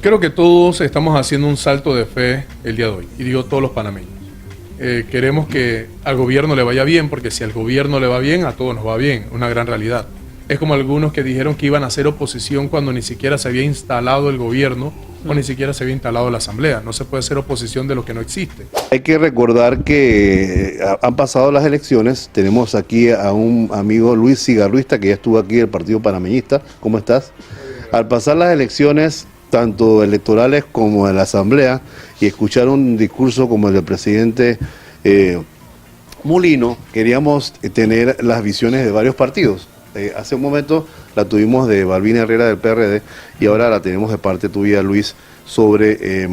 Creo que todos estamos haciendo un salto de fe el día de hoy, y digo todos los panameños. Queremos que al gobierno le vaya bien, porque si al gobierno le va bien, a todos nos va bien, una gran realidad. Es como algunos que dijeron que iban a hacer oposición cuando ni siquiera se había instalado el gobierno o ni siquiera se había instalado la asamblea. No se puede hacer oposición de lo que no existe. Hay que recordar que han pasado las elecciones. Tenemos aquí a un amigo, Luis Cigarruista, que ya estuvo aquí del Partido Panameñista. ¿Cómo estás? Al pasar las elecciones, tanto electorales como de la asamblea, y escuchar un discurso como el del presidente Mulino, queríamos tener las visiones de varios partidos. Hace un momento la tuvimos de Balbina Herrera del PRD y ahora la tenemos de parte tuya, Luis, sobre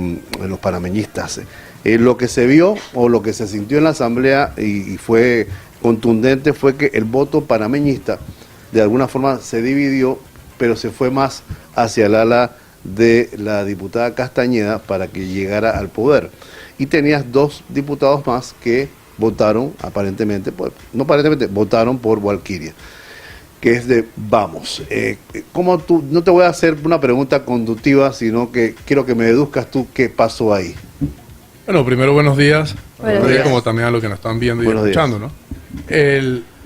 los panameñistas. Lo que se vio o lo que se sintió en la asamblea y fue contundente fue que el voto panameñista de alguna forma se dividió, pero se fue más hacia el ala de la diputada Castañeda para que llegara al poder. Y tenías dos diputados más que votaron, aparentemente, no aparentemente, votaron por Valkyria, que es de Vamos. ¿Cómo tú? No te voy a hacer una pregunta conductiva, sino que quiero que me deduzcas tú qué pasó ahí. Bueno, primero buenos días. Buenos días. Como también a los que nos están viendo y Buenos escuchando, ¿no?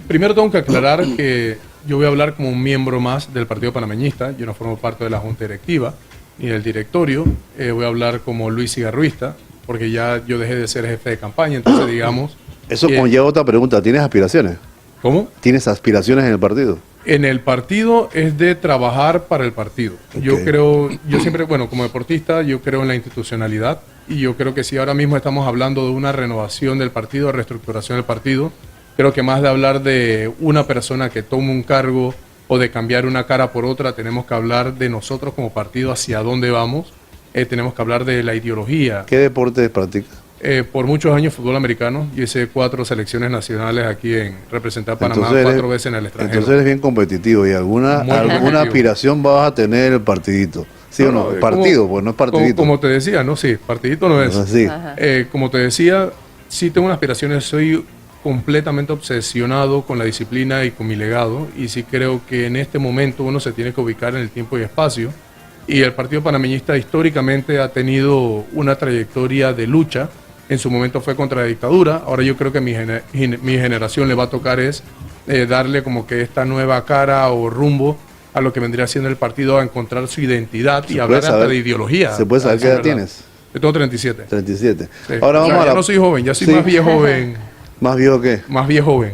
Primero tengo que aclarar que yo voy a hablar como un miembro más del Partido Panameñista. Yo no formo parte de la Junta Directiva ni del directorio. Voy a hablar como Luis Cigarruista, porque ya yo dejé de ser jefe de campaña, entonces digamos... Eso conlleva otra pregunta. ¿Tienes aspiraciones? ¿Cómo? ¿Tienes aspiraciones en el partido? En el partido es de trabajar para el partido. Okay. Yo siempre, bueno, como deportista, yo creo en la institucionalidad y yo creo que si ahora mismo estamos hablando de una renovación del partido, reestructuración del partido, creo que más de hablar de una persona que tome un cargo o de cambiar una cara por otra, tenemos que hablar de nosotros como partido, hacia dónde vamos, tenemos que hablar de la ideología. ¿Qué deporte practicas? Por muchos años fútbol americano. Yo hice 4 selecciones nacionales aquí en representar Panamá 4 veces en el extranjero. Entonces eres bien competitivo y alguna aspiración vas a tener en el partidito. ¿Sí o no? Partido, pues no es partidito. Como te decía, no, sí, partidito no es. Sí. Como te decía, sí tengo unas aspiraciones, soy completamente obsesionado con la disciplina y con mi legado, y sí creo que en este momento uno se tiene que ubicar en el tiempo y espacio, y el Partido Panameñista históricamente ha tenido una trayectoria de lucha. En su momento fue contra la dictadura. Ahora yo creo que mi generación le va a tocar es darle como que esta nueva cara o rumbo a lo que vendría siendo el partido, a encontrar su identidad y hablar hasta de ideología. ¿Se puede saber qué edad tienes? Yo tengo 37. 37. Sí. Ahora vamos a la... Ya no soy joven, ya soy más viejo joven. ¿Más viejo qué? Más viejo joven.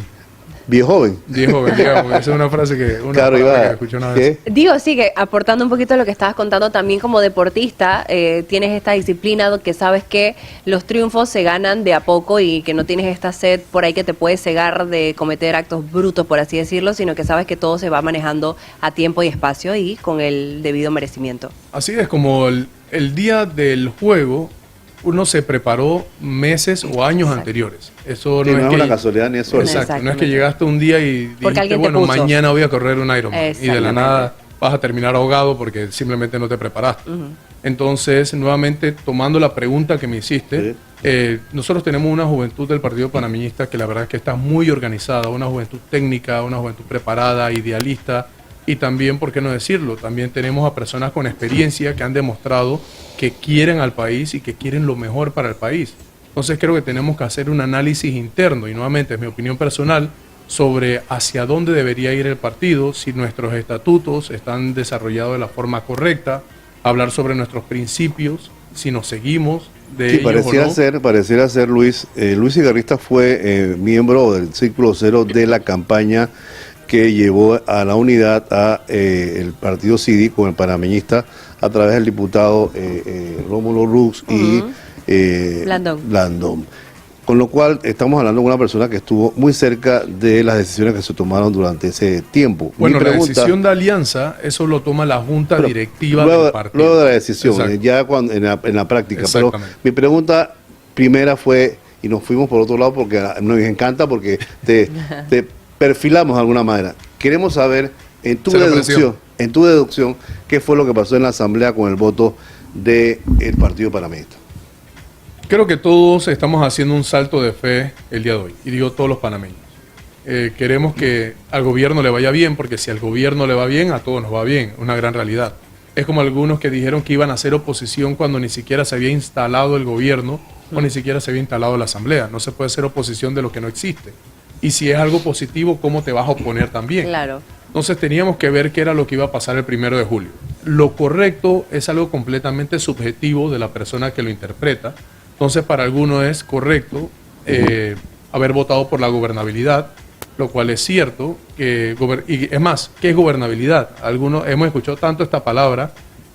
¿Viejo joven? Viejo joven, digamos. Esa es una frase que Claro, que escuché una vez. Digo, sí, que aportando un poquito a lo que estabas contando, también como deportista, tienes esta disciplina que sabes que los triunfos se ganan de a poco y que no tienes esta sed por ahí que te puede cegar de cometer actos brutos, por así decirlo, sino que sabes que todo se va manejando a tiempo y espacio y con el debido merecimiento. Así es, como el día del juego, uno se preparó meses o años anteriores. Eso sí, no es una casualidad ni eso. Exacto, no es que llegaste un día y dijiste, bueno, mañana voy a correr un Ironman y de la nada vas a terminar ahogado porque simplemente no te preparaste. Entonces, nuevamente, tomando la pregunta que me hiciste, nosotros tenemos una juventud del Partido Panameñista que la verdad es que está muy organizada, una juventud técnica, una juventud preparada, idealista, y también, ¿por qué no decirlo? También tenemos a personas con experiencia que han demostrado que quieren al país y que quieren lo mejor para el país. Entonces creo que tenemos que hacer un análisis interno, y nuevamente es mi opinión personal, sobre hacia dónde debería ir el partido, si nuestros estatutos están desarrollados de la forma correcta, hablar sobre nuestros principios, si nos seguimos de ellos pareciera ser, Luis. Luis Cigarrista fue miembro del Círculo Cero de la campaña que llevó a la unidad a el partido cívico, el panameñista, a través del diputado Rómulo Rux y Blandón. Con lo cual estamos hablando de una persona que estuvo muy cerca de las decisiones que se tomaron durante ese tiempo. Bueno, la decisión de alianza, eso lo toma la junta directiva del partido. Luego de la decisión, ya en la práctica. Pero mi pregunta primera fue, y nos fuimos por otro lado porque nos encanta, porque te perfilamos de alguna manera. Queremos saber, en tu deducción, qué fue lo que pasó en la asamblea con el voto del Partido Panameñista. Creo que todos estamos haciendo un salto de fe el día de hoy, y digo todos los panameños. Queremos que al gobierno le vaya bien, porque si al gobierno le va bien, a todos nos va bien, una gran realidad. Es como algunos que dijeron que iban a hacer oposición cuando ni siquiera se había instalado el gobierno o ni siquiera se había instalado la asamblea. No se puede hacer oposición de lo que no existe. Y si es algo positivo, ¿cómo te vas a oponer también? Claro. Entonces teníamos que ver qué era lo que iba a pasar el 1 de julio. Lo correcto es algo completamente subjetivo de la persona que lo interpreta. Entonces para algunos es correcto haber votado por la gobernabilidad, lo cual es cierto. Y es más, ¿qué es gobernabilidad? Algunos hemos escuchado tanto esta palabra.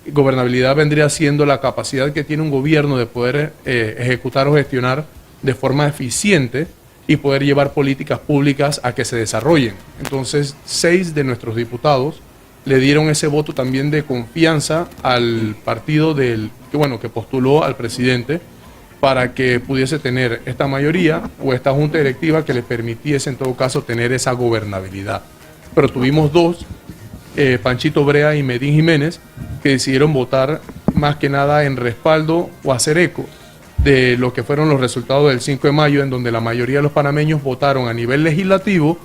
Gobernabilidad vendría siendo la capacidad que tiene un gobierno de poder ejecutar o gestionar de forma eficiente y poder llevar políticas públicas a que se desarrollen. Entonces, 6 de nuestros diputados le dieron ese voto también de confianza al partido que postuló al presidente para que pudiese tener esta mayoría o esta junta directiva que le permitiese en todo caso tener esa gobernabilidad. Pero tuvimos 2, Panchito Brea y Medín Jiménez, que decidieron votar más que nada en respaldo o hacer eco de lo que fueron los resultados del 5 de mayo, en donde la mayoría de los panameños votaron a nivel legislativo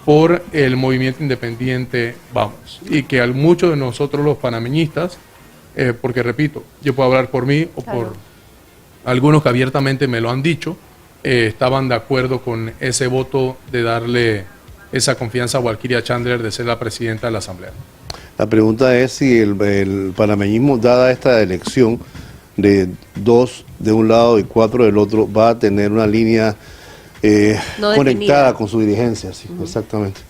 por el movimiento independiente Vamos. Y que a muchos de nosotros los panameñistas, porque repito, yo puedo hablar por mí o por algunos que abiertamente me lo han dicho, estaban de acuerdo con ese voto de darle esa confianza a Walkiria Chandler de ser la presidenta de la Asamblea. La pregunta es si el panameñismo, dada esta elección de 2 de un lado y 4 del otro, va a tener una línea no conectada con su dirigencia. Sí, exactamente.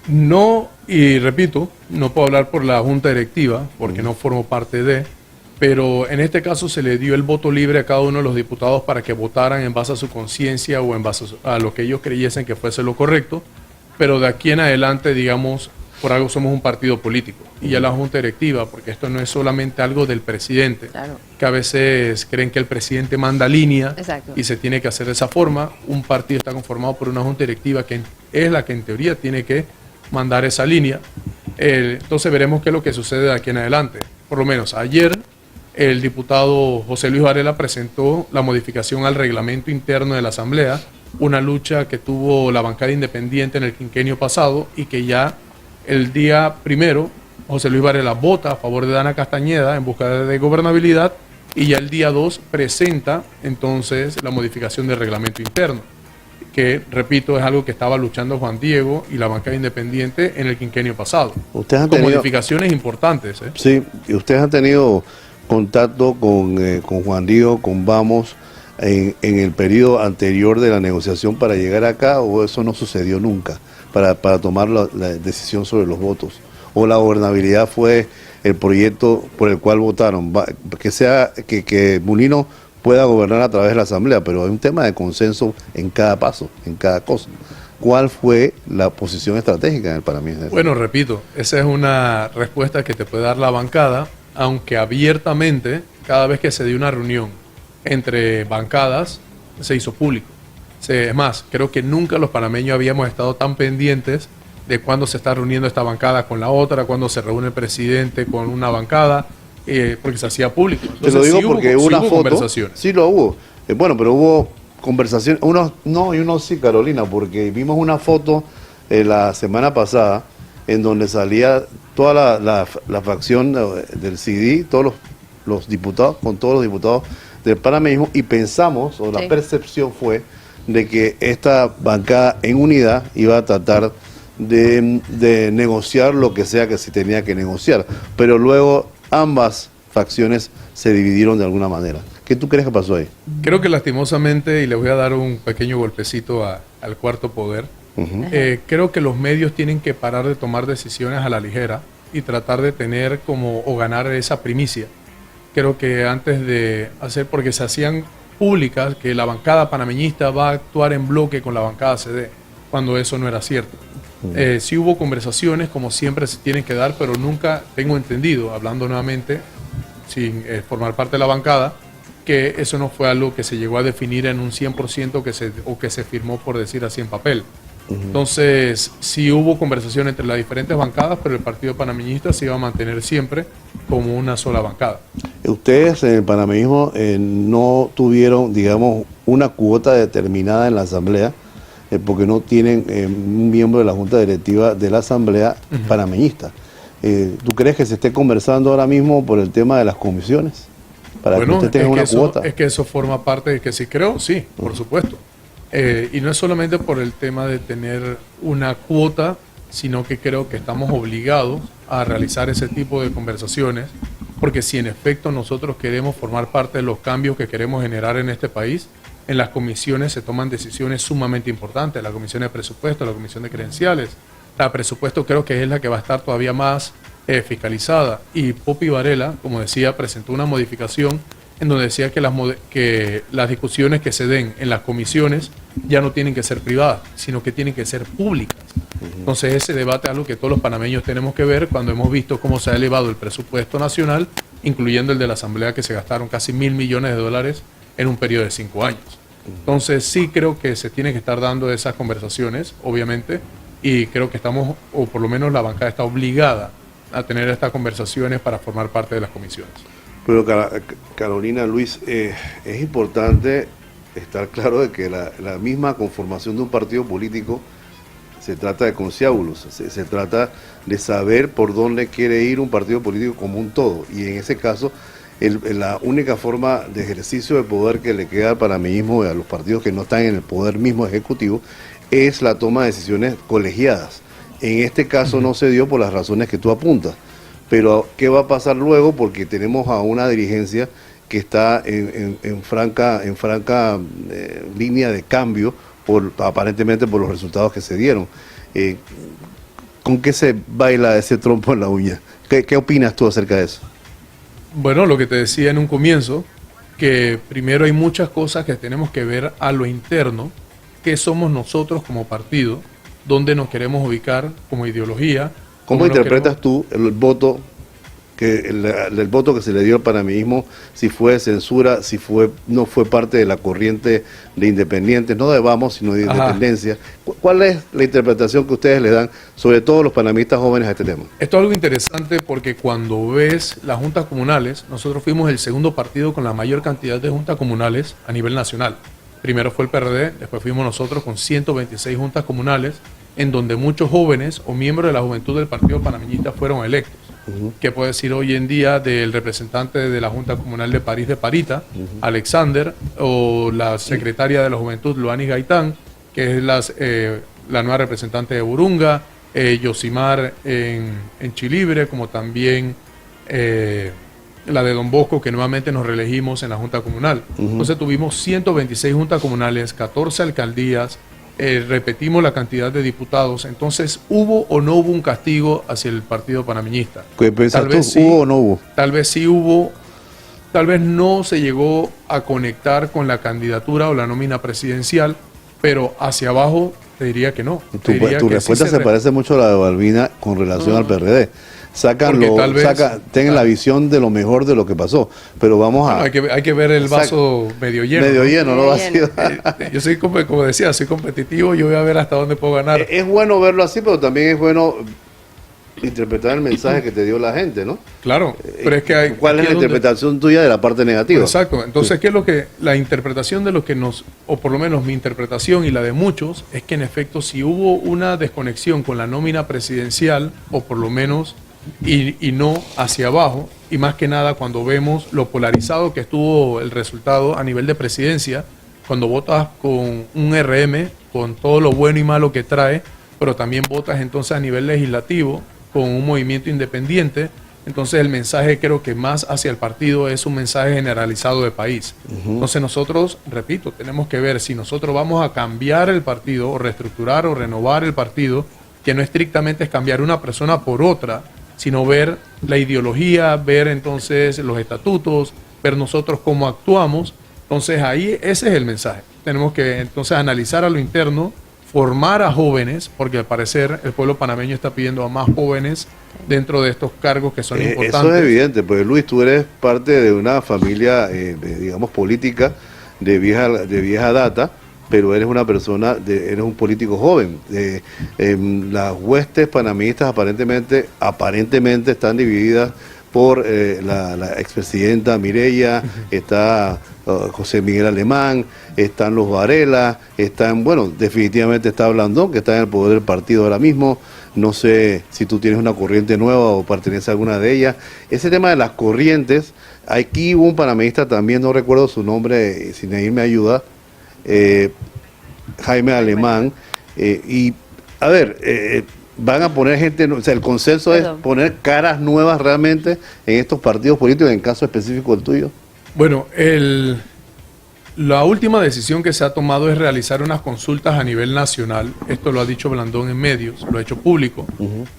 No, y repito, no puedo hablar por la junta directiva, porque no formo parte de, pero en este caso se le dio el voto libre a cada uno de los diputados para que votaran en base a su conciencia o en base a lo que ellos creyesen que fuese lo correcto, pero de aquí en adelante, digamos, por algo somos un partido político. Y ya la junta directiva, porque esto no es solamente algo del presidente, que a veces creen que el presidente manda línea y se tiene que hacer de esa forma. Un partido está conformado por una junta directiva que es la que en teoría tiene que mandar esa línea. Entonces veremos qué es lo que sucede de aquí en adelante. Por lo menos ayer el diputado José Luis Varela presentó la modificación al reglamento interno de la Asamblea, una lucha que tuvo la bancada independiente en el quinquenio pasado y que ya el día 1 José Luis Varela vota a favor de Dana Castañeda en busca de gobernabilidad y ya el día 2 presenta entonces la modificación del reglamento interno, que repito es algo que estaba luchando Juan Diego y la bancada independiente en el quinquenio pasado. Ustedes han con tenido modificaciones importantes. Sí, y ustedes han tenido contacto con Juan Diego, con Vamos, en el periodo anterior de la negociación para llegar acá, o eso no sucedió nunca para tomar la decisión sobre los votos, o la gobernabilidad fue el proyecto por el cual votaron, que Mulino pueda gobernar a través de la Asamblea, pero hay un tema de consenso en cada paso, en cada cosa. ¿Cuál fue la posición estratégica en el panameñismo? Bueno, repito, esa es una respuesta que te puede dar la bancada, aunque abiertamente, cada vez que se dio una reunión entre bancadas, se hizo público. Es más, creo que nunca los panameños habíamos estado tan pendientes de cuándo se está reuniendo esta bancada con la otra, cuándo se reúne el presidente con una bancada, porque se hacía público. Entonces, te lo digo porque hubo una foto, conversaciones. Sí lo hubo, bueno, pero hubo conversaciones, unos no y unos sí, Carolina, porque vimos una foto la semana pasada en donde salía toda la facción del CD, todos los diputados, con todos los diputados del panameñismo, y pensamos, o la percepción fue, de que esta bancada en unidad iba a tratar de negociar lo que sea que se tenía que negociar, pero luego ambas facciones se dividieron de alguna manera. ¿Qué tú crees que pasó ahí? Creo que lastimosamente, y le voy a dar un pequeño golpecito al cuarto poder, creo que los medios tienen que parar de tomar decisiones a la ligera y tratar de tener o ganar esa primicia. Creo que antes de hacer, porque se hacían públicas que la bancada panameñista va a actuar en bloque con la bancada CD, cuando eso no era cierto. Sí hubo conversaciones, como siempre se tienen que dar, pero nunca tengo entendido, hablando nuevamente, sin formar parte de la bancada, que eso no fue algo que se llegó a definir en un 100% que se firmó, por decir así, en papel. Entonces, sí hubo conversación entre las diferentes bancadas, pero el partido panameñista se iba a mantener siempre como una sola bancada. Ustedes en el panameñismo no tuvieron, digamos, una cuota determinada en la Asamblea, porque no tienen un miembro de la Junta Directiva de la Asamblea panameñista. ¿Tú crees que se esté conversando ahora mismo por el tema de las comisiones? Para que usted tenga una cuota. Es que eso forma parte de que sí creo, sí, por supuesto. Y no es solamente por el tema de tener una cuota, sino que creo que estamos obligados a realizar ese tipo de conversaciones, porque si en efecto nosotros queremos formar parte de los cambios que queremos generar en este país, en las comisiones se toman decisiones sumamente importantes, la comisión de presupuesto, la comisión de credenciales. La presupuesto creo que es la que va a estar todavía más fiscalizada, y Poppy Varela, como decía, presentó una modificación en donde decía que las discusiones que se den en las comisiones ya no tienen que ser privadas, sino que tienen que ser públicas. Entonces ese debate es algo que todos los panameños tenemos que ver cuando hemos visto cómo se ha elevado el presupuesto nacional, incluyendo el de la Asamblea, que se gastaron casi $1.000 millones en un periodo de 5 años. Entonces sí creo que se tienen que estar dando esas conversaciones, obviamente, y creo que estamos, o por lo menos la bancada está obligada a tener estas conversaciones para formar parte de las comisiones. Pero Carolina, Luis, es importante estar claro de que la misma conformación de un partido político se trata de conciliábulos, se trata de saber por dónde quiere ir un partido político como un todo, y en ese caso la única forma de ejercicio de poder que le queda al panameñismo y a los partidos que no están en el poder mismo ejecutivo es la toma de decisiones colegiadas. En este caso no se dio por las razones que tú apuntas, pero ¿qué va a pasar luego? Porque tenemos a una dirigencia que está en franca línea de cambio, aparentemente por los resultados que se dieron. ¿Con qué se baila ese trompo en la uña? ¿Qué opinas tú acerca de eso? Bueno, lo que te decía en un comienzo, que primero hay muchas cosas que tenemos que ver a lo interno, qué somos nosotros como partido, dónde nos queremos ubicar como ideología. ¿Cómo interpretas tú el voto el voto que se le dio al panameñismo, si fue censura, si no fue parte de la corriente de independientes, no de Vamos, sino de independencia? ¿Cuál es la interpretación que ustedes le dan, sobre todo los panameñistas jóvenes, a este tema? Esto es algo interesante porque cuando ves las juntas comunales, nosotros fuimos el segundo partido con la mayor cantidad de juntas comunales a nivel nacional. Primero fue el PRD, después fuimos nosotros con 126 juntas comunales, en donde muchos jóvenes o miembros de la juventud del Partido Panameñista fueron electos. ¿Qué puedo decir hoy en día del representante de la Junta Comunal de París de Parita, Alexander, o la secretaria de la Juventud, Luanis Gaitán, que es la nueva representante de Burunga, Yosimar en Chilibre, como también la de Don Bosco, que nuevamente nos reelegimos en la Junta Comunal? Entonces tuvimos 126 juntas comunales, 14 alcaldías, repetimos la cantidad de diputados. Entonces, ¿hubo o no hubo un castigo hacia el Partido Panameñista? Tal vez sí, ¿hubo o no hubo? Tal vez sí hubo, tal vez no se llegó a conectar con la candidatura o la nómina presidencial, pero hacia abajo te diría que no. Tu respuesta se parece mucho a la de Balbina con relación al PRD. Tengan la visión de lo mejor de lo que pasó, pero vamos a... hay que ver el vaso medio lleno. Medio lleno, ¿no? Vacío. Yo soy, como decía, soy competitivo, yo voy a ver hasta dónde puedo ganar. Es bueno verlo así, pero también es bueno interpretar el mensaje que te dio la gente, ¿no? Claro, pero es que ¿cuál es la interpretación tuya de la parte negativa? Exacto, entonces, ¿qué es lo que la interpretación de lo que o por lo menos mi interpretación y la de muchos, es que en efecto si hubo una desconexión con la nómina presidencial, o por lo menos y no hacia abajo, y más que nada cuando vemos lo polarizado que estuvo el resultado a nivel de presidencia, cuando votas con un RM, con todo lo bueno y malo que trae, pero también votas entonces a nivel legislativo con un movimiento independiente, entonces el mensaje creo que más hacia el partido es un mensaje generalizado de país. Entonces nosotros, repito, tenemos que ver si nosotros vamos a cambiar el partido o reestructurar o renovar el partido, que no estrictamente es cambiar una persona por otra, sino ver la ideología, ver entonces los estatutos, ver nosotros cómo actuamos. Entonces ahí ese es el mensaje. Tenemos que entonces analizar a lo interno, formar a jóvenes, porque al parecer el pueblo panameño está pidiendo a más jóvenes dentro de estos cargos que son importantes. Eso es evidente, pues Luis, tú eres parte de una familia, digamos, política de vieja data, pero eres una persona, eres un político joven. Las huestes panameñistas aparentemente están divididas por la expresidenta Mireya, está José Miguel Alemán, están los Varela, definitivamente está Blandón, que está en el poder del partido ahora mismo, No sé si tú tienes una corriente nueva o perteneces a alguna de ellas. Ese tema de las corrientes, aquí hubo un panameñista también, no recuerdo su nombre, si Neil me ayuda, Jaime Alemán, y a ver, van a poner gente, o sea, el consenso es poner caras nuevas realmente en estos partidos políticos, en el caso específico el tuyo. Bueno, la última decisión que se ha tomado es realizar unas consultas a nivel nacional. Esto lo ha dicho Blandón en medios, lo ha hecho público,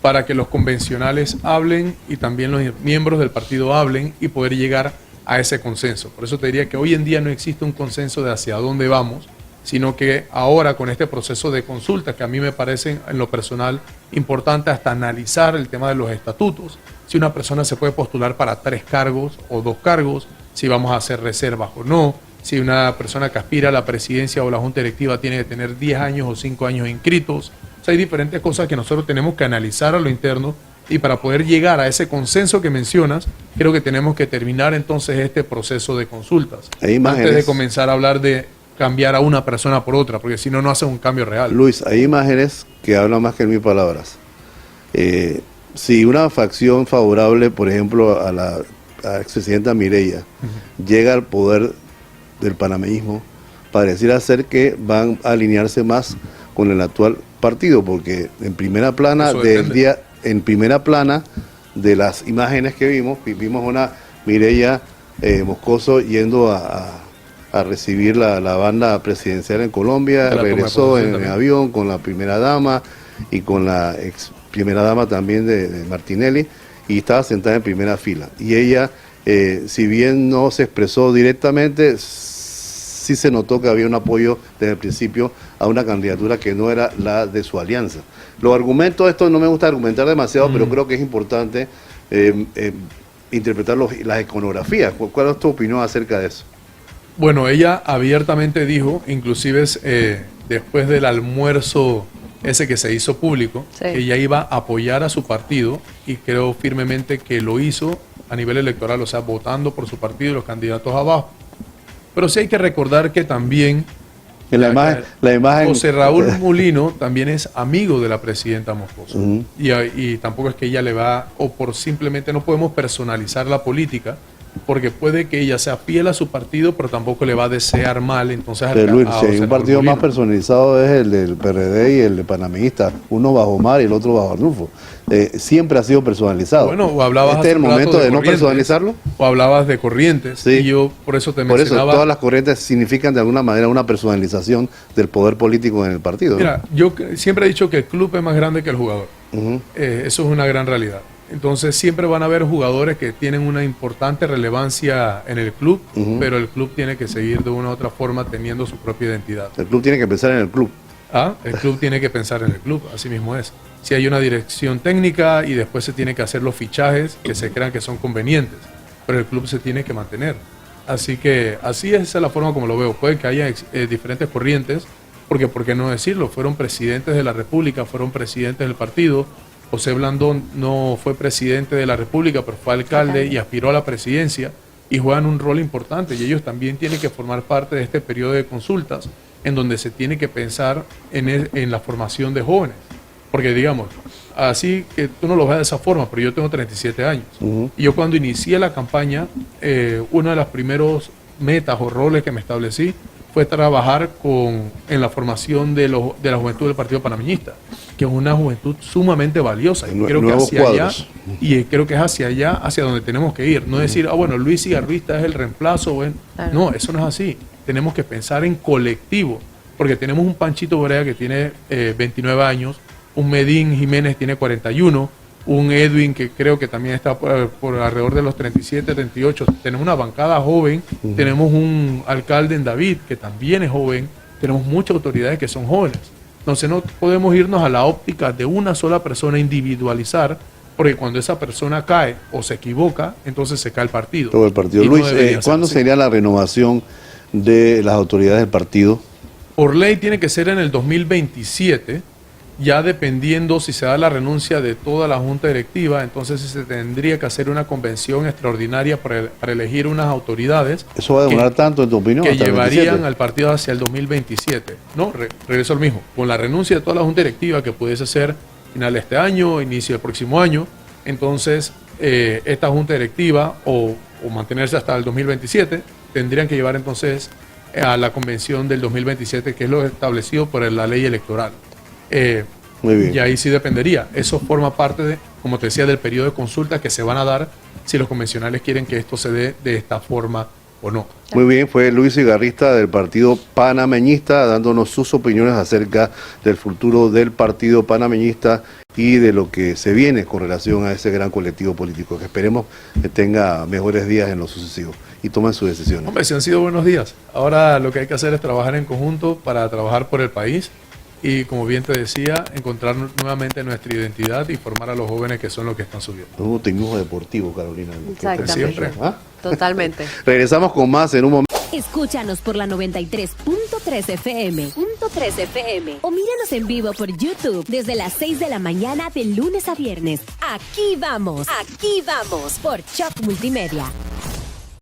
para que los convencionales hablen y también los miembros del partido hablen y poder llegar a ese consenso. Por eso te diría que hoy en día no existe un consenso de hacia dónde vamos, sino que ahora con este proceso de consulta, que a mí me parece en lo personal importante hasta analizar el tema de los estatutos, si una persona se puede postular para 3 cargos o 2 cargos, si vamos a hacer reservas o no, si una persona que aspira a la presidencia o la junta directiva tiene que tener 10 años o 5 años inscritos. O sea, hay diferentes cosas que nosotros tenemos que analizar a lo interno, y para poder llegar a ese consenso que mencionas, creo que tenemos que terminar entonces este proceso de consultas antes de comenzar a hablar de cambiar a una persona por otra, porque si no, no hace un cambio real. Luis, hay imágenes que hablan más que en 1000 palabras. Si una facción favorable, por ejemplo, a la expresidenta Mireya, llega al poder del panameñismo, pareciera ser que van a alinearse más con el actual partido, porque en primera plana en primera plana de las imágenes que vimos una Mireya Moscoso yendo a recibir la banda presidencial en Colombia, regresó en avión con la primera dama y con la ex primera dama también de Martinelli, y estaba sentada en primera fila. Y ella, si bien no se expresó directamente, sí se notó que había un apoyo desde el principio a una candidatura que no era la de su alianza. Los argumentos, esto no me gusta argumentar demasiado, pero creo que es importante interpretar las iconografías. ¿Cuál es tu opinión acerca de eso? Bueno, ella abiertamente dijo, inclusive después del almuerzo ese que se hizo público, que ella iba a apoyar a su partido, y creo firmemente que lo hizo a nivel electoral, o sea, votando por su partido y los candidatos abajo. Pero sí hay que recordar que también la imagen José Raúl Mulino también es amigo de la presidenta Moscoso. Y tampoco es que ella le va, o por simplemente no podemos personalizar la política, porque puede que ella sea fiel a su partido, pero tampoco le va a desear mal. Entonces, Luis, si hay un partido más personalizado es el del PRD y el de panameñista, uno bajo Omar y el otro bajo Arnulfo. Siempre ha sido personalizado. Bueno, o hablabas ¿este es el momento de no personalizarlo? O hablabas de corrientes, y yo por eso te mencionaba. Por eso todas las corrientes significan de alguna manera una personalización del poder político en el partido. Mira, yo siempre he dicho que el club es más grande que el jugador. Eso es una gran realidad. Entonces siempre van a haber jugadores que tienen una importante relevancia en el club, pero el club tiene que seguir de una u otra forma teniendo su propia identidad. El club tiene que pensar en el club. El club tiene que pensar en el club, así mismo es. Si hay una dirección técnica y después se tiene que hacer los fichajes que se crean que son convenientes, pero el club se tiene que mantener. Así que así es la forma como lo veo. Puede que haya diferentes corrientes, porque ¿por qué no decirlo? Fueron presidentes de la República, fueron presidentes del partido. José Blandón no fue presidente de la República, pero fue alcalde y aspiró a la presidencia, y juegan un rol importante, y ellos también tienen que formar parte de este periodo de consultas en donde se tiene que pensar en la formación de jóvenes. Porque digamos, así que tú no lo ves de esa forma, pero yo tengo 37 años. Y yo cuando inicié la campaña, una de las primeros metas o roles que me establecí fue trabajar en la formación de la juventud del Partido Panameñista, que es una juventud sumamente valiosa. Y creo que hacia allá, y creo que es hacia allá, hacia donde tenemos que ir. No decir, bueno, Luis Igarvista es el reemplazo. No, eso no es así. Tenemos que pensar en colectivo, porque tenemos un Panchito Borea que tiene 29 años, un Medín Jiménez tiene 41, un Edwin que creo que también está por alrededor de los 37, 38. Tenemos una bancada joven, tenemos un alcalde en David que también es joven, tenemos muchas autoridades que son jóvenes. Entonces no podemos irnos a la óptica de una sola persona, individualizar, porque cuando esa persona cae o se equivoca, entonces se cae el partido. Todo el partido. Luis, ¿cuándo sería la renovación de las autoridades del partido? Por ley tiene que ser en el 2027, ya dependiendo si se da la renuncia de toda la junta directiva, entonces se tendría que hacer una convención extraordinaria para elegir unas autoridades. ¿Eso va a demorar tanto, en tu opinión? Que llevarían al partido hacia el 2027. No, regreso al mismo. Con la renuncia de toda la junta directiva, que pudiese ser final de este año, inicio del próximo año. Entonces, esta junta directiva o mantenerse hasta el 2027, tendrían que llevar entonces a la convención del 2027, que es lo establecido por la ley electoral. Muy bien. Y ahí sí dependería. Eso forma parte de, como te decía, del periodo de consulta que se van a dar si los convencionales quieren que esto se dé de esta forma o no. Muy bien, fue Luis Igarrista del Partido Panameñista dándonos sus opiniones acerca del futuro del Partido Panameñista y de lo que se viene con relación a ese gran colectivo político que esperemos que tenga mejores días en lo sucesivo y tomen sus decisiones. Hombre, si han sido buenos días. Ahora lo que hay que hacer es trabajar en conjunto para trabajar por el país y, como bien te decía, encontrar nuevamente nuestra identidad y formar a los jóvenes que son los que están subiendo. Un tecnismo deportivo, Carolina. Exactamente. Siempre. ¿Ah? Totalmente. Regresamos con más en un momento. Escúchanos por la 93.3 FM. O míranos en vivo por YouTube desde las 6 de la mañana de lunes a viernes. Aquí vamos por Shock Multimedia.